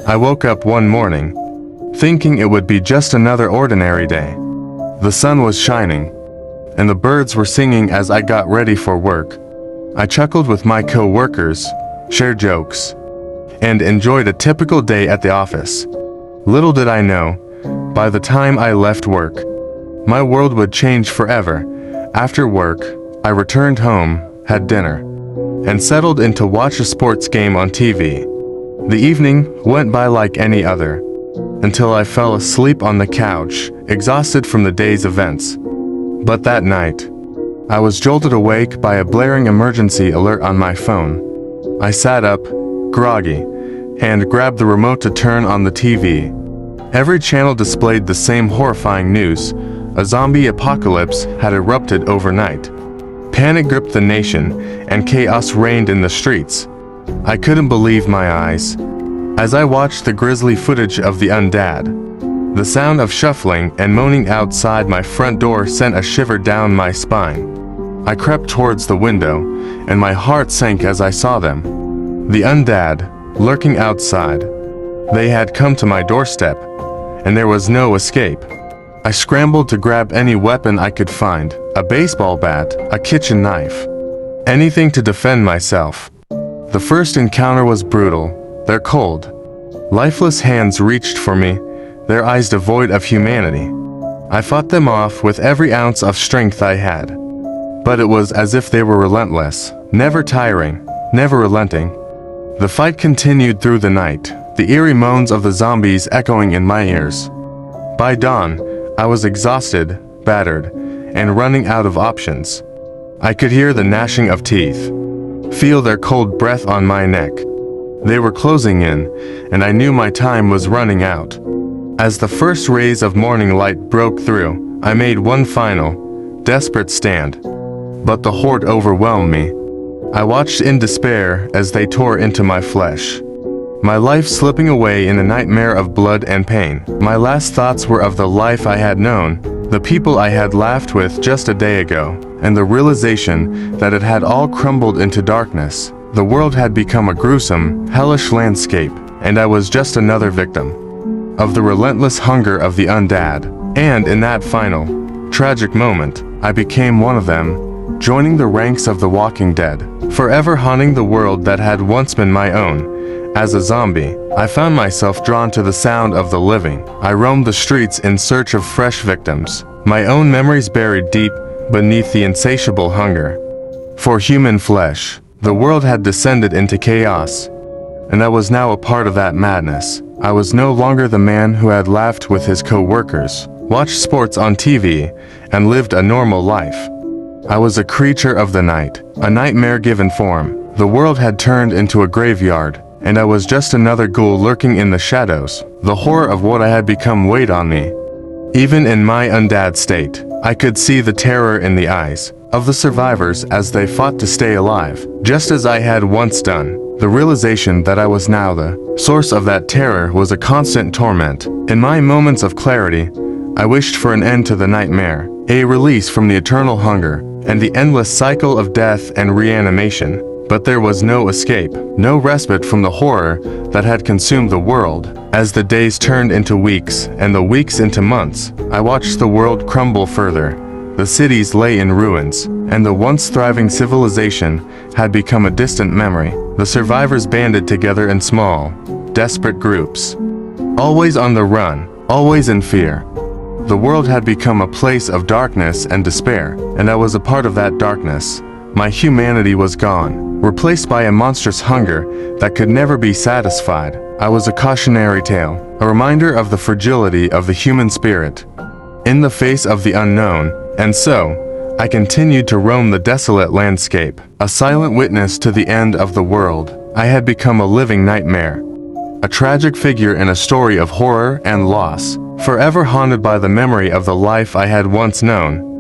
I woke up one morning, thinking it would be just another ordinary day. The sun was shining, and the birds were singing as I got ready for work. I chuckled with my co-workers, shared jokes, and enjoyed a typical day at the office. Little did I know, by the time I left work, my world would change forever. After work, I returned home, had dinner, and settled in to watch a sports game on TV. The evening went by like any other, until I fell asleep on the couch, exhausted from the day's events. But that night, I was jolted awake by a blaring emergency alert on my phone. I sat up, groggy, and grabbed the remote to turn on the TV. Every channel displayed the same horrifying news. A zombie apocalypse had erupted overnight. Panic gripped the nation, and chaos reigned in the streets. I couldn't believe my eyes as I watched the grisly footage of the undead. The sound of shuffling and moaning outside my front door sent a shiver down my spine. I crept towards the window, and my heart sank as I saw them. The undead, lurking outside. They had come to my doorstep, and there was no escape. I scrambled to grab any weapon I could find, a baseball bat, a kitchen knife, anything to defend myself. The first encounter was brutal. Their cold, lifeless hands reached for me, their eyes devoid of humanity. I fought them off with every ounce of strength I had. But it was as if they were relentless, never tiring, never relenting. The fight continued through the night, the eerie moans of the zombies echoing in my ears. By dawn, I was exhausted, battered, and running out of options. I could hear the gnashing of teeth, feel their cold breath on my neck. They were closing in, and I knew my time was running out. As the first rays of morning light broke through, I made one final, desperate stand. But the horde overwhelmed me. I watched in despair as they tore into my flesh, my life slipping away in a nightmare of blood and pain. My last thoughts were of the life I had known, the people I had laughed with just a day ago, and the realization that it had all crumbled into darkness. The world had become a gruesome, hellish landscape, and I was just another victim of the relentless hunger of the undead. And in that final, tragic moment, I became one of them, joining the ranks of the walking dead, forever haunting the world that had once been my own. As a zombie, I found myself drawn to the sound of the living. I roamed the streets in search of fresh victims, my own memories buried deep beneath the insatiable hunger for human flesh. The world had descended into chaos, and I was now a part of that madness. I was no longer the man who had laughed with his co-workers, watched sports on TV, and lived a normal life. I was a creature of the night, a nightmare given form. The world had turned into a graveyard, and I was just another ghoul lurking in the shadows. The horror of what I had become weighed on me. Even in my undead state, I could see the terror in the eyes of the survivors as they fought to stay alive, just as I had once done. The realization that I was now the source of that terror was a constant torment. In my moments of clarity, I wished for an end to the nightmare, a release from the eternal hunger, and the endless cycle of death and reanimation. But there was no escape, no respite from the horror that had consumed the world. As the days turned into weeks, and the weeks into months, I watched the world crumble further. The cities lay in ruins, and the once thriving civilization had become a distant memory. The survivors banded together in small, desperate groups, always on the run, always in fear. The world had become a place of darkness and despair, and I was a part of that darkness. My humanity was gone, replaced by a monstrous hunger that could never be satisfied. I was a cautionary tale, a reminder of the fragility of the human spirit in the face of the unknown. And so, I continued to roam the desolate landscape, a silent witness to the end of the world. I had become a living nightmare, a tragic figure in a story of horror and loss, forever haunted by the memory of the life I had once known.